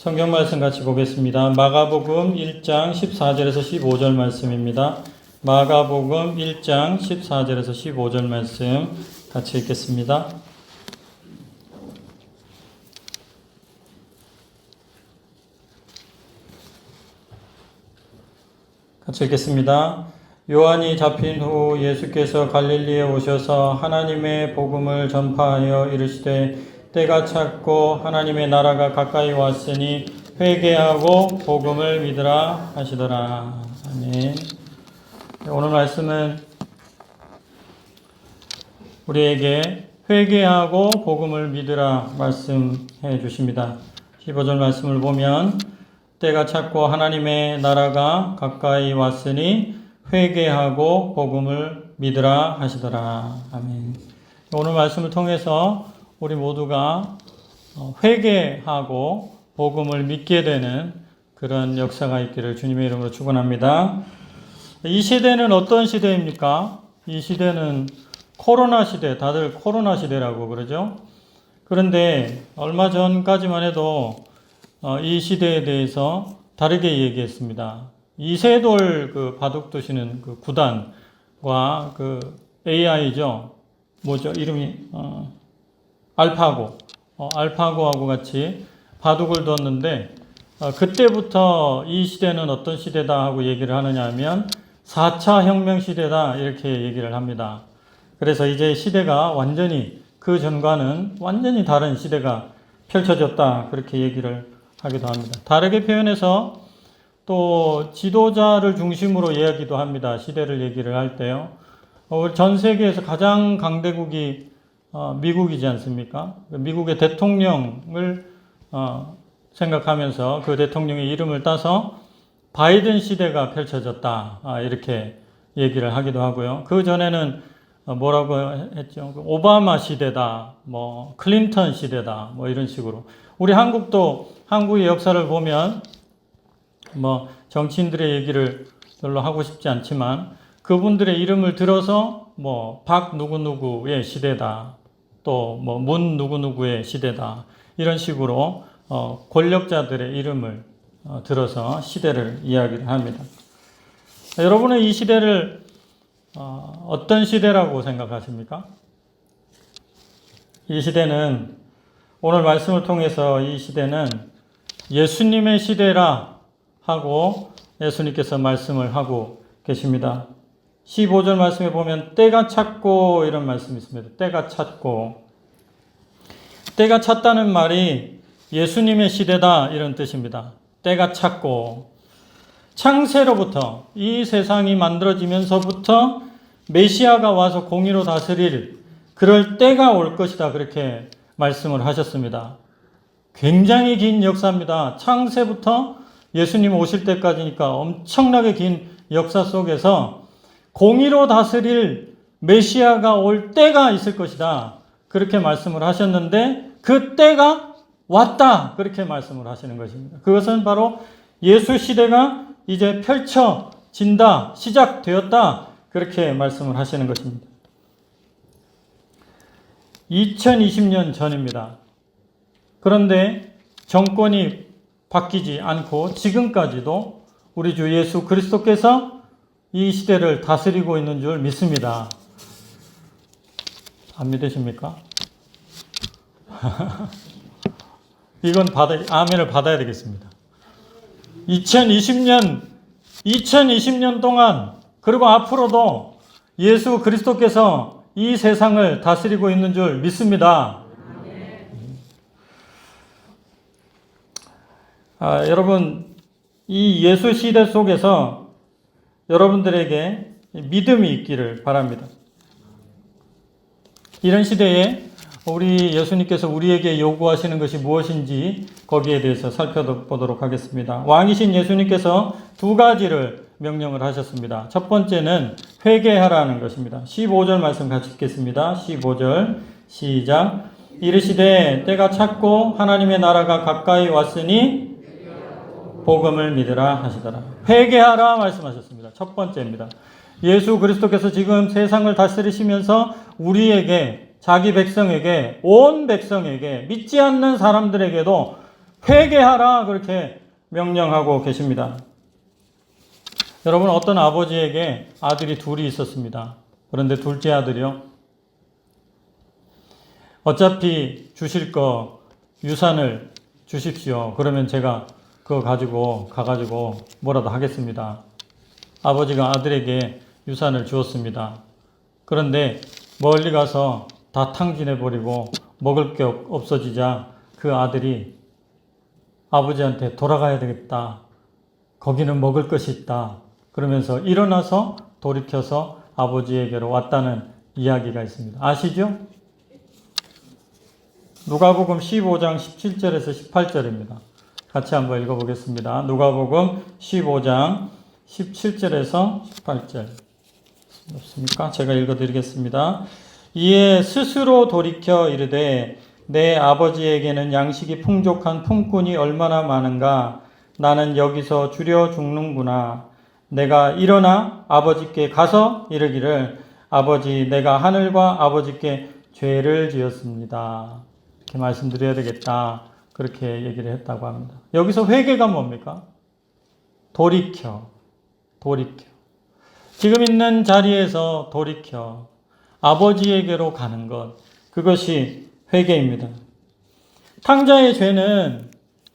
성경 말씀 같이 보겠습니다. 마가복음 1장 14절에서 15절 말씀입니다. 마가복음 1장 14절에서 15절 말씀 같이 읽겠습니다. 같이 읽겠습니다. 요한이 잡힌 후 예수께서 갈릴리에 오셔서 하나님의 복음을 전파하여 이르시되 때가 찼고 하나님의 나라가 가까이 왔으니 회개하고 복음을 믿으라 하시더라. 아멘. 오늘 말씀은 우리에게 회개하고 복음을 믿으라 말씀해 주십니다. 15절 말씀을 보면 때가 찼고 하나님의 나라가 가까이 왔으니 회개하고 복음을 믿으라 하시더라. 아멘. 오늘 말씀을 통해서 우리 모두가 회개하고 복음을 믿게 되는 그런 역사가 있기를 주님의 이름으로 축원합니다. 이 시대는 어떤 시대입니까? 이 시대는 코로나 시대, 다들 코로나 시대라고 그러죠. 그런데 얼마 전까지만 해도 이 시대에 대해서 다르게 얘기했습니다. 이세돌 그 바둑 두시는 그 구단과 그 AI죠. 뭐죠? 이름이 알파고하고 같이 바둑을 뒀는데 그때부터 이 시대는 어떤 시대다 하고 얘기를 하느냐 하면 4차 혁명 시대다 이렇게 얘기를 합니다. 그래서 이제 시대가 완전히 그 전과는 완전히 다른 시대가 펼쳐졌다 그렇게 얘기를 하기도 합니다. 다르게 표현해서 또 지도자를 중심으로 이야기도 합니다. 시대를 얘기를 할 때요. 전 세계에서 가장 강대국이 미국이지 않습니까? 미국의 대통령을 생각하면서 그 대통령의 이름을 따서 바이든 시대가 펼쳐졌다 이렇게 얘기를 하기도 하고요. 그 전에는 뭐라고 했죠? 오바마 시대다, 뭐 클린턴 시대다, 뭐 이런 식으로. 우리 한국도 한국의 역사를 보면 뭐 정치인들의 얘기를 별로 하고 싶지 않지만 그분들의 이름을 들어서 뭐 박 누구누구의 시대다, 또 뭐 문 누구누구의 시대다 이런 식으로 권력자들의 이름을 들어서 시대를 이야기를 합니다. 여러분은 이 시대를 어떤 시대라고 생각하십니까? 이 시대는 오늘 말씀을 통해서 이 시대는 예수님의 시대라 하고 예수님께서 말씀을 하고 계십니다. 15절 말씀에 보면 때가 찼고 이런 말씀이 있습니다. 때가 찼고. 때가 찼다는 말이 예수님의 시대다 이런 뜻입니다. 때가 찼고. 창세로부터 이 세상이 만들어지면서부터 메시아가 와서 공의로 다스릴 그럴 때가 올 것이다 그렇게 말씀을 하셨습니다. 굉장히 긴 역사입니다. 창세부터 예수님 오실 때까지니까 엄청나게 긴 역사 속에서 공의로 다스릴 메시아가 올 때가 있을 것이다 그렇게 말씀을 하셨는데 그 때가 왔다 그렇게 말씀을 하시는 것입니다. 그것은 바로 예수 시대가 이제 펼쳐진다, 시작되었다 그렇게 말씀을 하시는 것입니다. 2020년 전입니다. 그런데 정권이 바뀌지 않고 지금까지도 우리 주 예수 그리스도께서 이 시대를 다스리고 있는 줄 믿습니다. 안 믿으십니까? 이건 아멘을 받아야 되겠습니다. 2020년 동안 그리고 앞으로도 예수 그리스도께서 이 세상을 다스리고 있는 줄 믿습니다. 여러분, 이 예수 시대 속에서 여러분들에게 믿음이 있기를 바랍니다. 이런 시대에 우리 예수님께서 우리에게 요구하시는 것이 무엇인지 거기에 대해서 살펴보도록 하겠습니다. 왕이신 예수님께서 두 가지를 명령을 하셨습니다. 첫 번째는 회개하라는 것입니다. 15절 말씀 같이 읽겠습니다. 15절 시작. 이르시되 때가 찼고 하나님의 나라가 가까이 왔으니 복음을 믿으라 하시더라. 회개하라 말씀하셨습니다. 첫 번째입니다. 예수 그리스도께서 지금 세상을 다스리시면서 우리에게, 자기 백성에게, 온 백성에게, 믿지 않는 사람들에게도 회개하라 그렇게 명령하고 계십니다. 여러분, 어떤 아버지에게 아들이 둘이 있었습니다. 그런데 둘째 아들이요, 어차피 주실 거 유산을 주십시오. 그러면 제가 그거 가가지고 뭐라도 하겠습니다. 아버지가 아들에게 유산을 주었습니다. 그런데 멀리 가서 다 탕진해버리고 먹을 게 없어지자 그 아들이 아버지한테 돌아가야 되겠다. 거기는 먹을 것이 있다. 그러면서 일어나서 돌이켜서 아버지에게로 왔다는 이야기가 있습니다. 아시죠? 누가복음 15장 17절에서 18절입니다. 같이 한번 읽어보겠습니다. 누가복음 15장 17절에서 18절. 없습니까? 제가 읽어드리겠습니다. 이에 스스로 돌이켜 이르되 내 아버지에게는 양식이 풍족한 품꾼이 얼마나 많은가. 나는 여기서 줄여 죽는구나. 내가 일어나 아버지께 가서 이르기를 아버지, 내가 하늘과 아버지께 죄를 지었습니다. 이렇게 말씀드려야 되겠다. 그렇게 얘기를 했다고 합니다. 여기서 회개가 뭡니까? 돌이켜. 지금 있는 자리에서 돌이켜 아버지에게로 가는 것. 그것이 회개입니다. 탕자의 죄는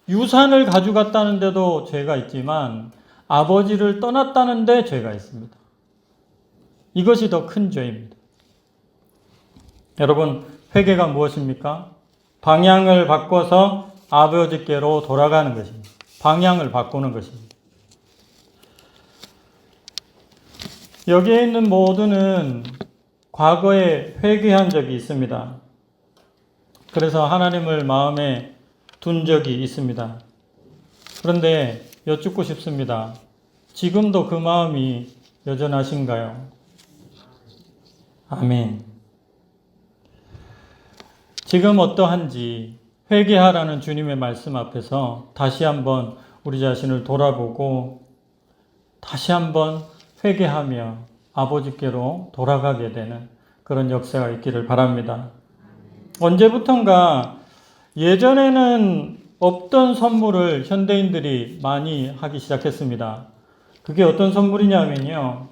유산을 가져갔다는데도 죄가 있지만 아버지를 떠났다는데 죄가 있습니다. 이것이 더 큰 죄입니다. 여러분, 회개가 무엇입니까? 방향을 바꿔서 아버지께로 돌아가는 것입니다. 방향을 바꾸는 것입니다. 여기에 있는 모두는 과거에 회개한 적이 있습니다. 그래서 하나님을 마음에 둔 적이 있습니다. 그런데 여쭙고 싶습니다. 지금도 그 마음이 여전하신가요? 아멘. 지금 어떠한지 회개하라는 주님의 말씀 앞에서 다시 한번 우리 자신을 돌아보고 다시 한번 회개하며 아버지께로 돌아가게 되는 그런 역사가 있기를 바랍니다. 언제부턴가 예전에는 없던 선물을 현대인들이 많이 하기 시작했습니다. 그게 어떤 선물이냐면요,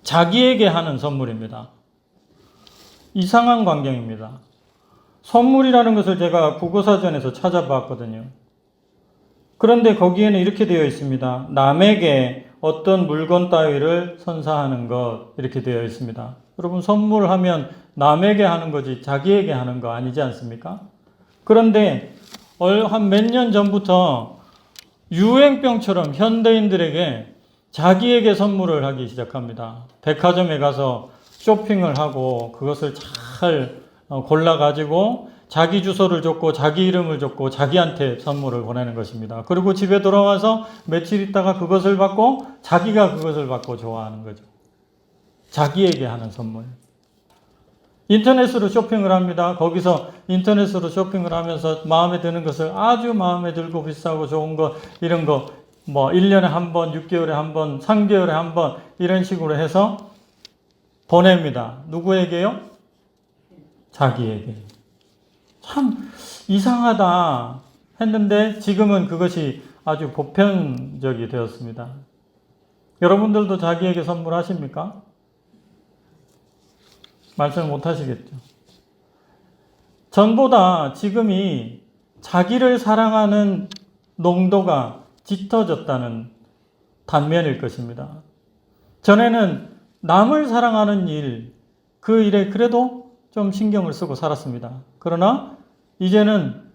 자기에게 하는 선물입니다. 이상한 광경입니다. 선물이라는 것을 제가 국어사전에서 찾아봤거든요. 그런데 거기에는 이렇게 되어 있습니다. 남에게 어떤 물건 따위를 선사하는 것, 이렇게 되어 있습니다. 여러분, 선물하면 남에게 하는 거지 자기에게 하는 거 아니지 않습니까? 그런데 한 몇 년 전부터 유행병처럼 현대인들에게 자기에게 선물을 하기 시작합니다. 백화점에 가서 쇼핑을 하고 그것을 잘 골라가지고 자기 주소를 줬고 자기 이름을 줬고 자기한테 선물을 보내는 것입니다. 그리고 집에 돌아와서 며칠 있다가 그것을 받고 자기가 그것을 받고 좋아하는 거죠. 자기에게 하는 선물. 인터넷으로 쇼핑을 합니다. 거기서 인터넷으로 쇼핑을 하면서 마음에 드는 것을 아주 마음에 들고 비싸고 좋은 거, 이런 거, 1년에 한 번, 6개월에 한 번, 3개월에 한 번, 이런 식으로 해서 보냅니다. 누구에게요? 자기에게. 참 이상하다 했는데 지금은 그것이 아주 보편적이 되었습니다. 여러분들도 자기에게 선물하십니까? 말씀을 못 하시겠죠. 전보다 지금이 자기를 사랑하는 농도가 짙어졌다는 단면일 것입니다. 전에는 남을 사랑하는 일, 그 일에 그래도 좀 신경을 쓰고 살았습니다. 그러나 이제는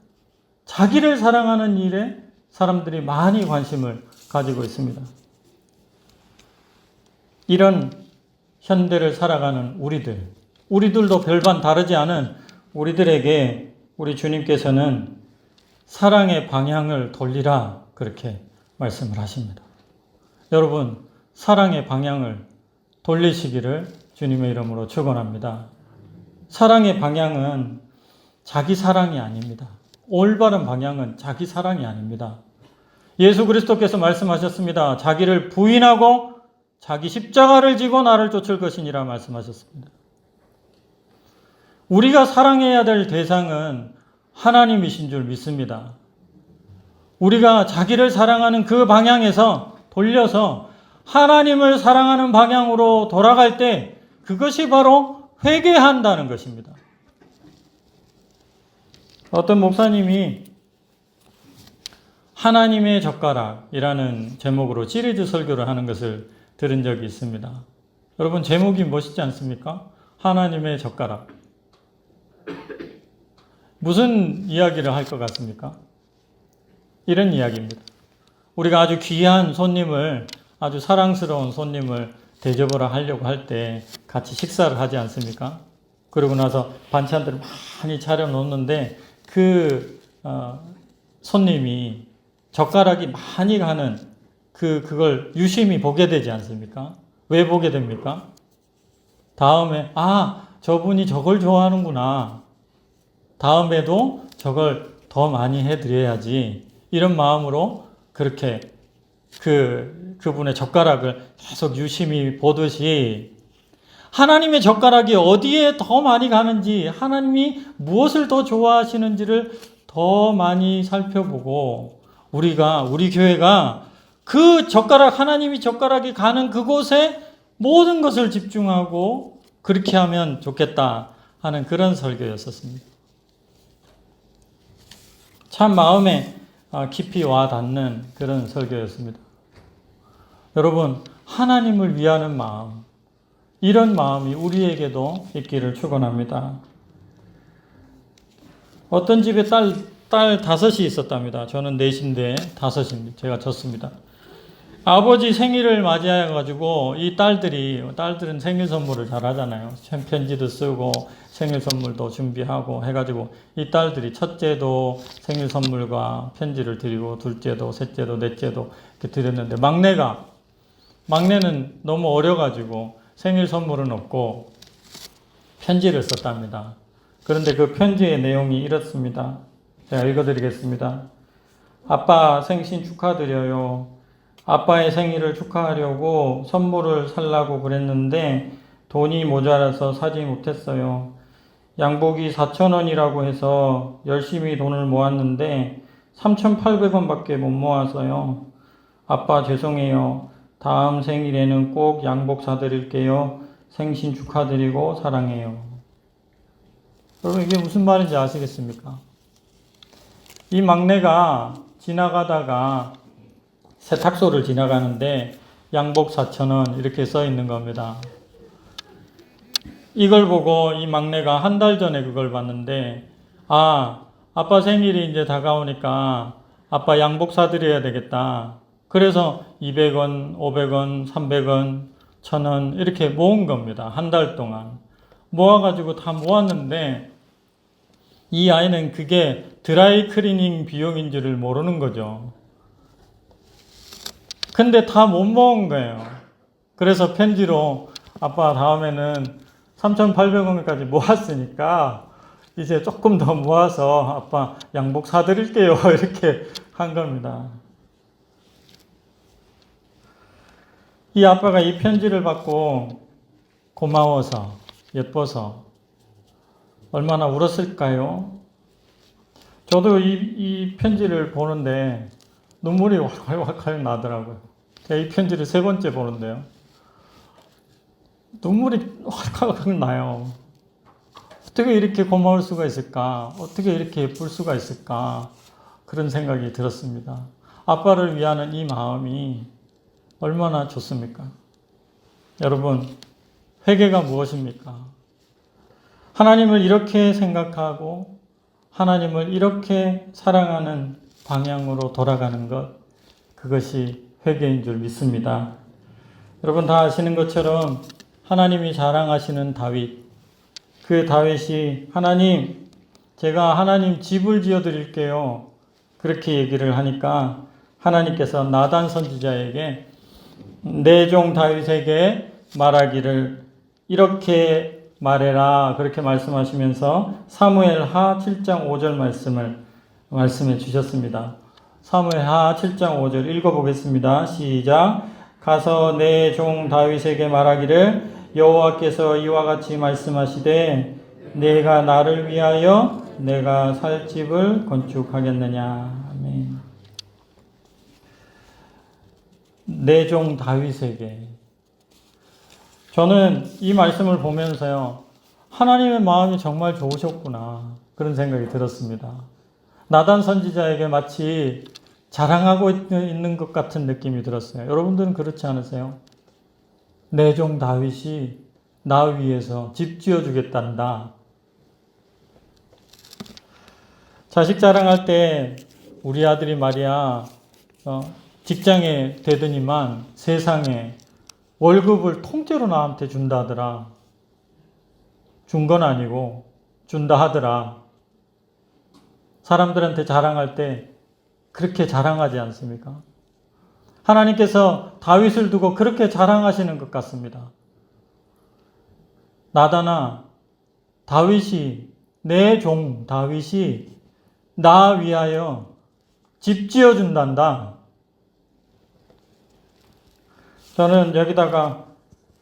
자기를 사랑하는 일에 사람들이 많이 관심을 가지고 있습니다. 이런 현대를 살아가는 우리들도 별반 다르지 않은 우리들에게 우리 주님께서는 사랑의 방향을 돌리라 그렇게 말씀을 하십니다. 여러분, 사랑의 방향을 돌리시기를 주님의 이름으로 축원합니다. 사랑의 방향은 자기 사랑이 아닙니다. 올바른 방향은 자기 사랑이 아닙니다. 예수 그리스도께서 말씀하셨습니다. 자기를 부인하고 자기 십자가를 지고 나를 쫓을 것이니라 말씀하셨습니다. 우리가 사랑해야 될 대상은 하나님이신 줄 믿습니다. 우리가 자기를 사랑하는 그 방향에서 돌려서 하나님을 사랑하는 방향으로 돌아갈 때 그것이 바로 회개한다는 것입니다. 어떤 목사님이 하나님의 젓가락이라는 제목으로 시리즈 설교를 하는 것을 들은 적이 있습니다. 여러분, 제목이 멋있지 않습니까? 하나님의 젓가락. 무슨 이야기를 할 것 같습니까? 이런 이야기입니다. 우리가 아주 귀한 손님을, 아주 사랑스러운 손님을 대접을 하려고 할 때 같이 식사를 하지 않습니까? 그러고 나서 반찬들을 많이 차려놓는데 그 손님이 젓가락이 많이 가는 그걸 유심히 보게 되지 않습니까? 왜 보게 됩니까? 다음에 저분이 저걸 좋아하는구나. 다음에도 저걸 더 많이 해드려야지. 이런 마음으로 그렇게 그분의 젓가락을 계속 유심히 보듯이 하나님의 젓가락이 어디에 더 많이 가는지, 하나님이 무엇을 더 좋아하시는지를 더 많이 살펴보고 우리 교회가 그 젓가락, 하나님이 젓가락이 가는 그곳에 모든 것을 집중하고 그렇게 하면 좋겠다 하는 그런 설교였었습니다. 참 마음에 깊이 와 닿는 그런 설교였습니다. 여러분, 하나님을 위하는 마음, 이런 마음이 우리에게도 있기를 축원합니다. 어떤 집에 딸 다섯이 있었답니다. 저는 넷인데 다섯입니다. 제가 졌습니다. 아버지 생일을 맞이해가지고 이 딸들은 생일 선물을 잘 하잖아요. 편지도 쓰고 생일 선물도 준비하고 해가지고 이 딸들이 첫째도 생일 선물과 편지를 드리고 둘째도 셋째도 넷째도 이렇게 드렸는데 막내는 너무 어려가지고 생일 선물은 없고 편지를 썼답니다. 그런데 그 편지의 내용이 이렇습니다. 제가 읽어드리겠습니다. 아빠 생신 축하드려요. 아빠의 생일을 축하하려고 선물을 사려고 그랬는데 돈이 모자라서 사지 못했어요. 양복이 4,000원이라고 해서 열심히 돈을 모았는데 3,800원밖에 못 모아서요. 아빠 죄송해요. 다음 생일에는 꼭 양복 사드릴게요. 생신 축하드리고 사랑해요. 여러분, 이게 무슨 말인지 아시겠습니까? 이 막내가 지나가다가 세탁소를 지나가는데 양복 4,000원 이렇게 써 있는 겁니다. 이걸 보고 이 막내가 한 달 전에 그걸 봤는데 아빠 생일이 이제 다가오니까 아빠 양복 사드려야 되겠다. 그래서 200원, 500원, 300원, 1,000원 이렇게 모은 겁니다. 한 달 동안. 모아가지고 다 모았는데 이 아이는 그게 드라이 클리닝 비용인 줄을 모르는 거죠. 근데 다 못 모은 거예요. 그래서 편지로 아빠 다음에는 3,800원까지 모았으니까 이제 조금 더 모아서 아빠 양복 사드릴게요. 이렇게 한 겁니다. 이 아빠가 이 편지를 받고 고마워서, 예뻐서 얼마나 울었을까요? 저도 이 편지를 보는데 눈물이 활활 나더라고요. 제가 이 편지를 3번째 보는데요. 눈물이 활활 나요. 어떻게 이렇게 고마울 수가 있을까? 어떻게 이렇게 예쁠 수가 있을까? 그런 생각이 들었습니다. 아빠를 위하는 이 마음이 얼마나 좋습니까? 여러분, 회개가 무엇입니까? 하나님을 이렇게 생각하고 하나님을 이렇게 사랑하는 방향으로 돌아가는 것, 그것이 회개인 줄 믿습니다. 여러분 다 아시는 것처럼 하나님이 자랑하시는 다윗, 그 다윗이 하나님, 제가 하나님 집을 지어 드릴게요. 그렇게 얘기를 하니까 하나님께서 나단 선지자에게 내 종 다윗에게 말하기를 이렇게 말해라, 그렇게 말씀하시면서 사무엘하 7장 5절 말씀해 주셨습니다. 사무엘하 7장 5절 읽어보겠습니다. 시작. 가서 내 종 다윗에게 말하기를 여호와께서 이와 같이 말씀하시되 내가 나를 위하여 내가 살 집을 건축하겠느냐. 아멘. 내 종 다윗에게. 저는 이 말씀을 보면서요, 하나님의 마음이 정말 좋으셨구나, 그런 생각이 들었습니다. 나단 선지자에게 마치 자랑하고 있는 것 같은 느낌이 들었어요. 여러분들은 그렇지 않으세요? 내 종 다윗이 나 위해서 집 지어주겠단다. 자식 자랑할 때 우리 아들이 말이야, 직장에 되더니만 세상에 월급을 통째로 나한테 준다 하더라. 준 건 아니고 준다 하더라. 사람들한테 자랑할 때 그렇게 자랑하지 않습니까? 하나님께서 다윗을 두고 그렇게 자랑하시는 것 같습니다. 나다나, 다윗이, 내 종 다윗이 나 위하여 집 지어준단다. 저는 여기다가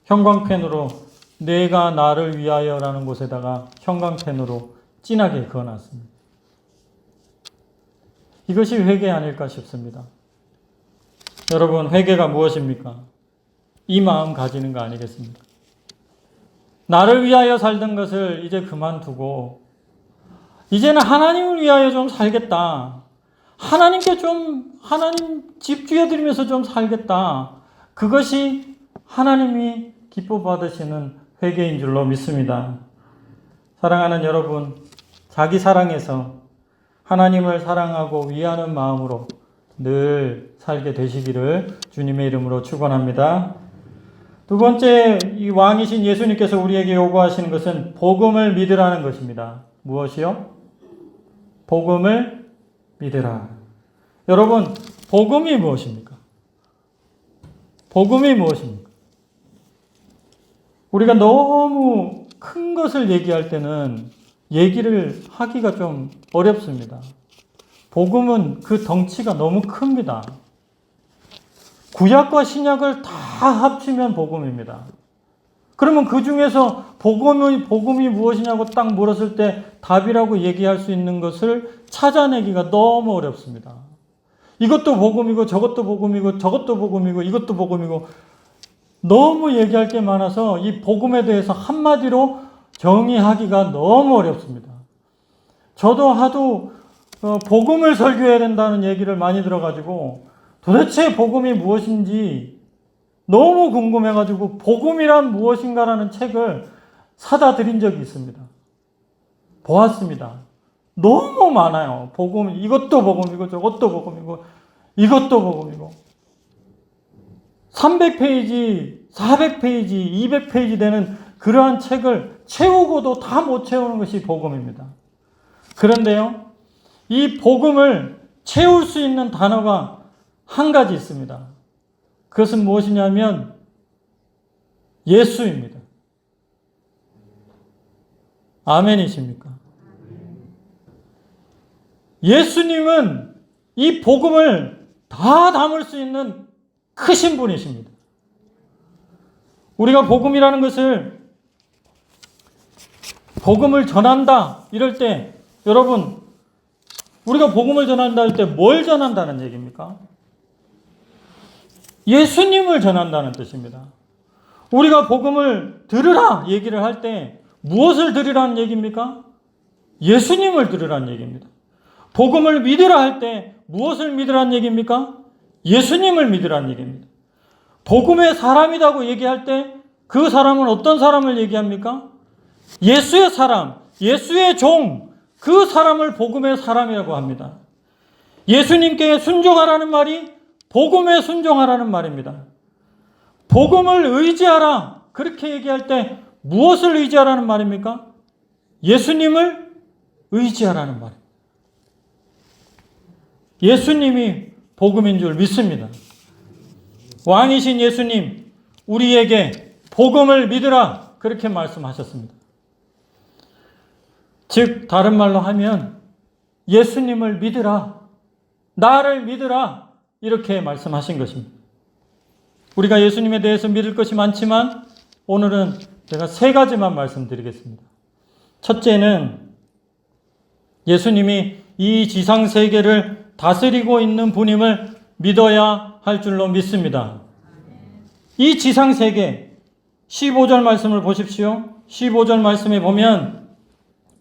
형광펜으로 내가 나를 위하여라는 곳에다가 형광펜으로 진하게 그어놨습니다. 이것이 회개 아닐까 싶습니다. 여러분, 회개가 무엇입니까? 이 마음 가지는 거 아니겠습니까? 나를 위하여 살던 것을 이제 그만두고 이제는 하나님을 위하여 좀 살겠다. 하나님께 좀, 하나님 집 지어드리면서 좀 살겠다. 그것이 하나님이 기뻐 받으시는 회개인 줄로 믿습니다. 사랑하는 여러분, 자기 사랑에서 하나님을 사랑하고 위하는 마음으로 늘 살게 되시기를 주님의 이름으로 축원합니다. 두 번째, 이 왕이신 예수님께서 우리에게 요구하시는 것은 복음을 믿으라는 것입니다. 무엇이요? 복음을 믿으라. 여러분, 복음이 무엇입니까? 복음이 무엇입니까? 우리가 너무 큰 것을 얘기할 때는 얘기를 하기가 좀 어렵습니다. 복음은 그 덩치가 너무 큽니다. 구약과 신약을 다 합치면 복음입니다. 그러면 그 중에서 복음이 무엇이냐고 딱 물었을 때 답이라고 얘기할 수 있는 것을 찾아내기가 너무 어렵습니다. 이것도 복음이고 저것도 복음이고 저것도 복음이고 이것도 복음이고 너무 얘기할 게 많아서 이 복음에 대해서 한마디로 정의하기가 너무 어렵습니다. 저도 하도 복음을 설교해야 된다는 얘기를 많이 들어가지고 도대체 복음이 무엇인지 너무 궁금해가지고 복음이란 무엇인가라는 책을 사다 드린 적이 있습니다. 보았습니다. 너무 많아요. 복음, 이것도 복음이고 저것도 복음이고 이것도 복음이고 300페이지, 400페이지, 200페이지 되는 그러한 책을 채우고도 다 못 채우는 것이 복음입니다. 그런데요, 이 복음을 채울 수 있는 단어가 한 가지 있습니다. 그것은 무엇이냐면 예수입니다. 아멘이십니까? 예수님은 이 복음을 다 담을 수 있는 크신 분이십니다. 우리가 복음이라는 것을 복음을 전한다 이럴 때 여러분 우리가 복음을 전한다 할 때 뭘 전한다는 얘기입니까? 예수님을 전한다는 뜻입니다. 우리가 복음을 들으라 얘기를 할 때 무엇을 들으라는 얘기입니까? 예수님을 들으라는 얘기입니다. 복음을 믿으라 할 때 무엇을 믿으라는 얘기입니까? 예수님을 믿으라는 얘기입니다. 복음의 사람이라고 얘기할 때 그 사람은 어떤 사람을 얘기합니까? 예수의 사람, 예수의 종, 그 사람을 복음의 사람이라고 합니다. 예수님께 순종하라는 말이 복음에 순종하라는 말입니다. 복음을 의지하라 그렇게 얘기할 때 무엇을 의지하라는 말입니까? 예수님을 의지하라는 말입니다. 예수님이 복음인 줄 믿습니다. 왕이신 예수님 우리에게 복음을 믿으라 그렇게 말씀하셨습니다. 즉 다른 말로 하면 예수님을 믿으라, 나를 믿으라 이렇게 말씀하신 것입니다. 우리가 예수님에 대해서 믿을 것이 많지만 오늘은 제가 세 가지만 말씀드리겠습니다. 첫째는 예수님이 이 지상세계를 다스리고 있는 분임을 믿어야 할 줄로 믿습니다. 이 지상세계 15절 말씀을 보십시오. 15절 말씀에 보면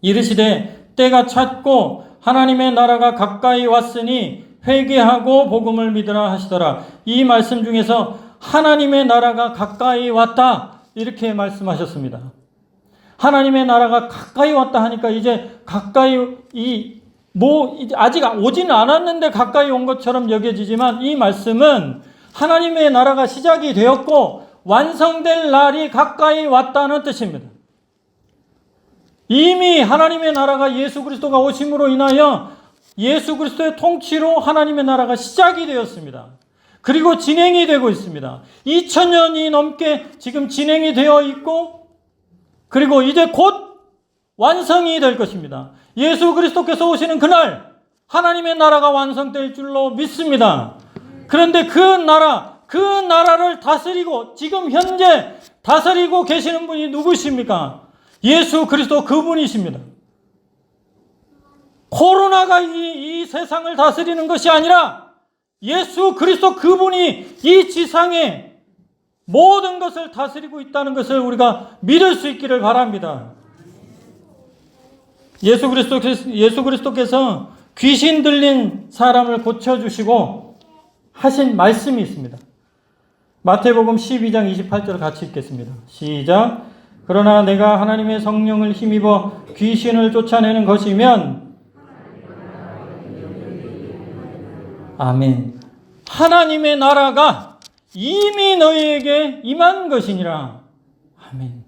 이르시되 때가 찼고 하나님의 나라가 가까이 왔으니 회개하고 복음을 믿으라 하시더라. 이 말씀 중에서 하나님의 나라가 가까이 왔다 이렇게 말씀하셨습니다. 하나님의 나라가 가까이 왔다 하니까 이제 가까이 이제 아직 오지는 않았는데 가까이 온 것처럼 여겨지지만 이 말씀은 하나님의 나라가 시작이 되었고 완성될 날이 가까이 왔다는 뜻입니다. 이미 하나님의 나라가 예수 그리스도가 오심으로 인하여 예수 그리스도의 통치로 하나님의 나라가 시작이 되었습니다. 그리고 진행이 되고 있습니다. 2000년이 넘게 지금 진행이 되어 있고 그리고 이제 곧 완성이 될 것입니다. 예수 그리스도께서 오시는 그날 하나님의 나라가 완성될 줄로 믿습니다. 그런데 그 나라를 다스리고 지금 현재 다스리고 계시는 분이 누구십니까? 예수 그리스도 그분이십니다. 코로나가 이 세상을 다스리는 것이 아니라 예수 그리스도 그분이 이 지상에 모든 것을 다스리고 있다는 것을 우리가 믿을 수 있기를 바랍니다. 예수 그리스도께서 귀신 들린 사람을 고쳐주시고 하신 말씀이 있습니다. 마태복음 12장 28절 같이 읽겠습니다. 시작. 그러나 내가 하나님의 성령을 힘입어 귀신을 쫓아내는 것이면 아멘. 하나님의 나라가 이미 너희에게 임한 것이니라. 아멘.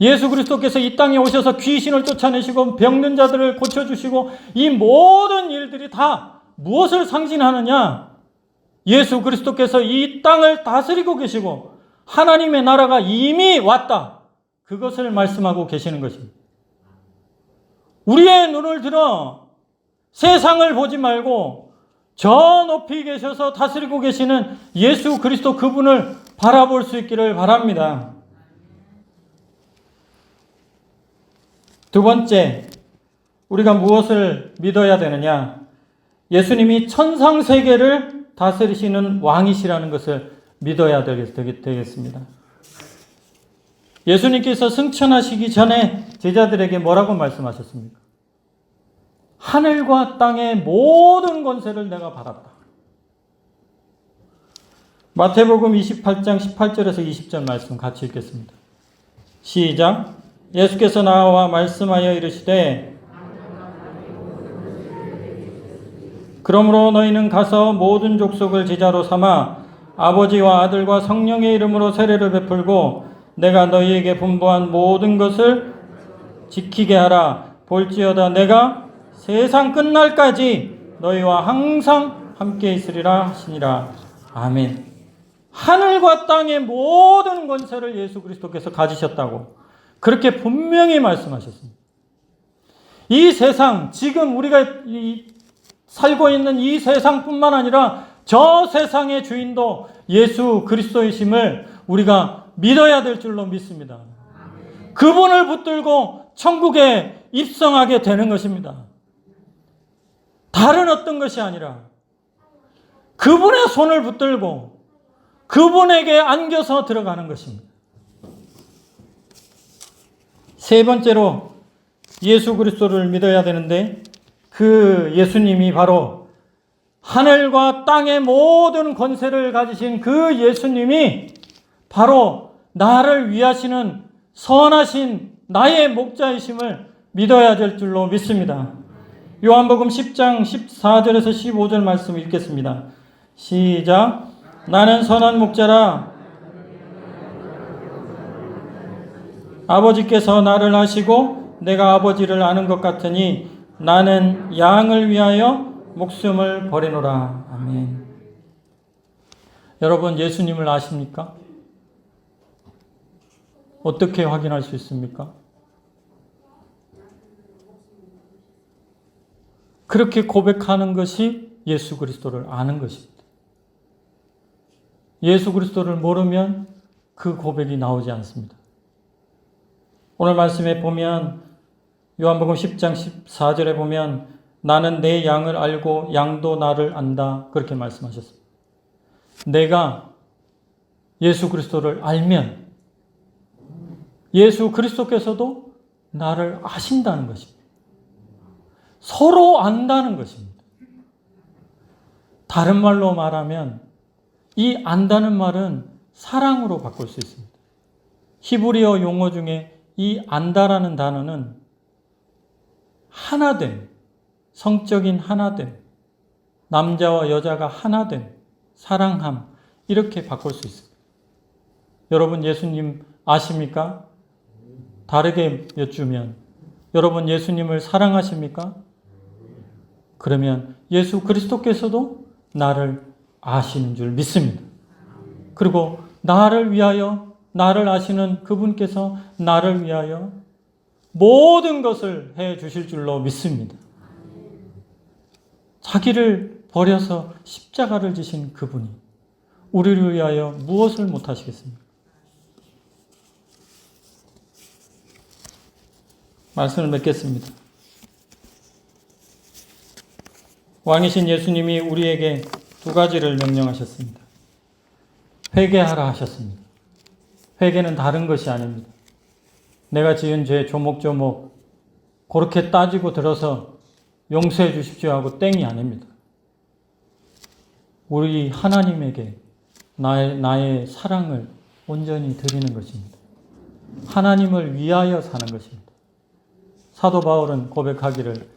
예수 그리스도께서 이 땅에 오셔서 귀신을 쫓아내시고 병든 자들을 고쳐주시고 이 모든 일들이 다 무엇을 상징하느냐? 예수 그리스도께서 이 땅을 다스리고 계시고 하나님의 나라가 이미 왔다. 그것을 말씀하고 계시는 것입니다. 우리의 눈을 들어 세상을 보지 말고 저 높이 계셔서 다스리고 계시는 예수 그리스도 그분을 바라볼 수 있기를 바랍니다. 두 번째, 우리가 무엇을 믿어야 되느냐? 예수님이 천상세계를 다스리시는 왕이시라는 것을 믿어야 되겠습니다. 예수님께서 승천하시기 전에 제자들에게 뭐라고 말씀하셨습니까? 하늘과 땅의 모든 권세를 내가 받았다. 마태복음 28장 18절에서 20절 말씀 같이 읽겠습니다. 시작. 예수께서 나와 말씀하여 이르시되 그러므로 너희는 가서 모든 족속을 제자로 삼아 아버지와 아들과 성령의 이름으로 세례를 베풀고 내가 너희에게 분부한 모든 것을 지키게 하라. 볼지어다 내가 세상 끝날까지 너희와 항상 함께 있으리라 하시니라. 아멘. 하늘과 땅의 모든 권세를 예수 그리스도께서 가지셨다고 그렇게 분명히 말씀하셨습니다. 이 세상, 지금 우리가 살고 있는 이 세상뿐만 아니라 저 세상의 주인도 예수 그리스도이심을 우리가 믿어야 될 줄로 믿습니다. 그분을 붙들고 천국에 입성하게 되는 것입니다. 다른 어떤 것이 아니라 그분의 손을 붙들고 그분에게 안겨서 들어가는 것입니다. 세 번째로 예수 그리스도를 믿어야 되는데 그 예수님이 바로 하늘과 땅의 모든 권세를 가지신 그 예수님이 바로 나를 위하시는 선하신 나의 목자이심을 믿어야 될 줄로 믿습니다. 요한복음 10장 14절에서 15절 말씀 읽겠습니다. 시작. 나는 선한 목자라 아버지께서 나를 아시고 내가 아버지를 아는 것 같으니 나는 양을 위하여 목숨을 버리노라. 아멘. 여러분 예수님을 아십니까? 어떻게 확인할 수 있습니까? 그렇게 고백하는 것이 예수 그리스도를 아는 것입니다. 예수 그리스도를 모르면 그 고백이 나오지 않습니다. 오늘 말씀에 보면 요한복음 10장 14절에 보면 나는 내 양을 알고 양도 나를 안다 그렇게 말씀하셨습니다. 내가 예수 그리스도를 알면 예수 그리스도께서도 나를 아신다는 것입니다. 서로 안다는 것입니다. 다른 말로 말하면 이 안다는 말은 사랑으로 바꿀 수 있습니다. 히브리어 용어 중에 이 안다라는 단어는 하나됨, 성적인 하나됨, 남자와 여자가 하나됨, 사랑함, 이렇게 바꿀 수 있습니다. 여러분 예수님 아십니까? 다르게 여쭈면 여러분 예수님을 사랑하십니까? 그러면 예수 그리스도께서도 나를 아시는 줄 믿습니다. 그리고 나를 위하여, 나를 아시는 그분께서 나를 위하여 모든 것을 해 주실 줄로 믿습니다. 자기를 버려서 십자가를 지신 그분이 우리를 위하여 무엇을 못하시겠습니까? 말씀을 맺겠습니다. 왕이신 예수님이 우리에게 두 가지를 명령하셨습니다. 회개하라 하셨습니다. 회개는 다른 것이 아닙니다. 내가 지은 죄 조목조목 그렇게 따지고 들어서 용서해 주십시오 하고 땡이 아닙니다. 우리 하나님에게 나의 사랑을 온전히 드리는 것입니다. 하나님을 위하여 사는 것입니다. 사도 바울은 고백하기를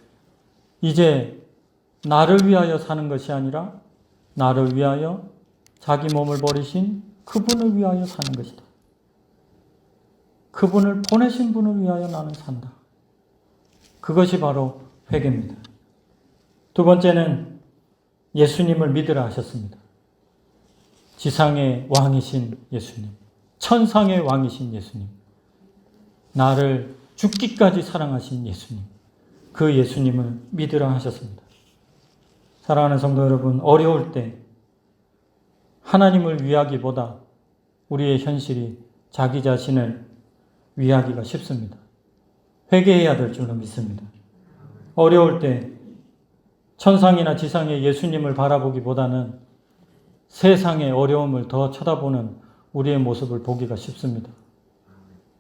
이제 나를 위하여 사는 것이 아니라 나를 위하여 자기 몸을 버리신 그분을 위하여 사는 것이다. 그분을 보내신 분을 위하여 나는 산다. 그것이 바로 회개입니다. 두 번째는 예수님을 믿으라 하셨습니다. 지상의 왕이신 예수님, 천상의 왕이신 예수님, 나를 죽기까지 사랑하신 예수님, 그 예수님을 믿으라 하셨습니다. 사랑하는 성도 여러분, 어려울 때 하나님을 위하기보다 우리의 현실이 자기 자신을 위하기가 쉽습니다. 회개해야 될 줄로 믿습니다. 어려울 때 천상이나 지상의 예수님을 바라보기보다는 세상의 어려움을 더 쳐다보는 우리의 모습을 보기가 쉽습니다.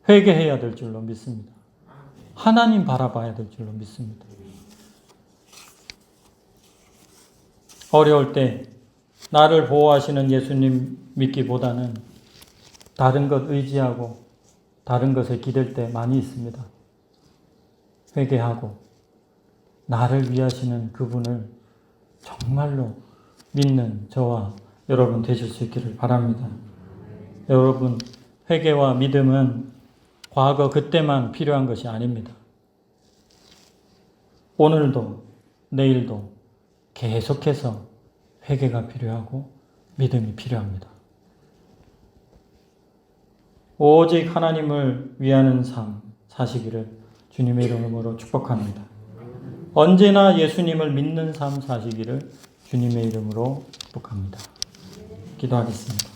회개해야 될 줄로 믿습니다. 하나님 바라봐야 될 줄로 믿습니다. 어려울 때 나를 보호하시는 예수님 믿기보다는 다른 것 의지하고 다른 것에 기댈 때 많이 있습니다. 회개하고 나를 위하시는 그분을 정말로 믿는 저와 여러분 되실 수 있기를 바랍니다. 여러분, 회개와 믿음은 과거 그때만 필요한 것이 아닙니다. 오늘도 내일도 계속해서 회개가 필요하고 믿음이 필요합니다. 오직 하나님을 위하는 삶 사시기를 주님의 이름으로 축복합니다. 언제나 예수님을 믿는 삶 사시기를 주님의 이름으로 축복합니다. 기도하겠습니다.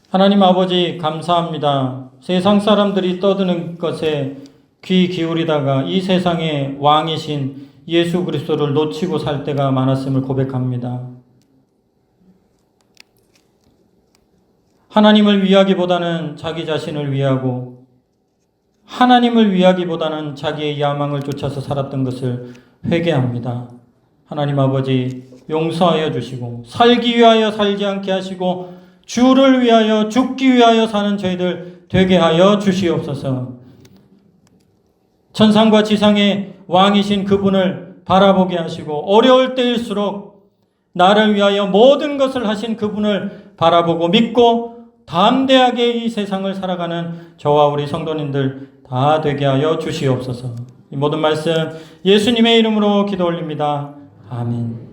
하나님 아버지 감사합니다. 세상 사람들이 떠드는 것에 귀 기울이다가 이 세상의 왕이신 예수 그리스도를 놓치고 살 때가 많았음을 고백합니다. 하나님을 위하기보다는 자기 자신을 위하고 하나님을 위하기보다는 자기의 야망을 쫓아서 살았던 것을 회개합니다. 하나님 아버지 용서하여 주시고 살기 위하여 살지 않게 하시고 주를 위하여 죽기 위하여 사는 저희들 되게 하여 주시옵소서. 천상과 지상의 왕이신 그분을 바라보게 하시고 어려울 때일수록 나를 위하여 모든 것을 하신 그분을 바라보고 믿고 담대하게 이 세상을 살아가는 저와 우리 성도님들 다 되게 하여 주시옵소서. 이 모든 말씀 예수님의 이름으로 기도 올립니다. 아멘.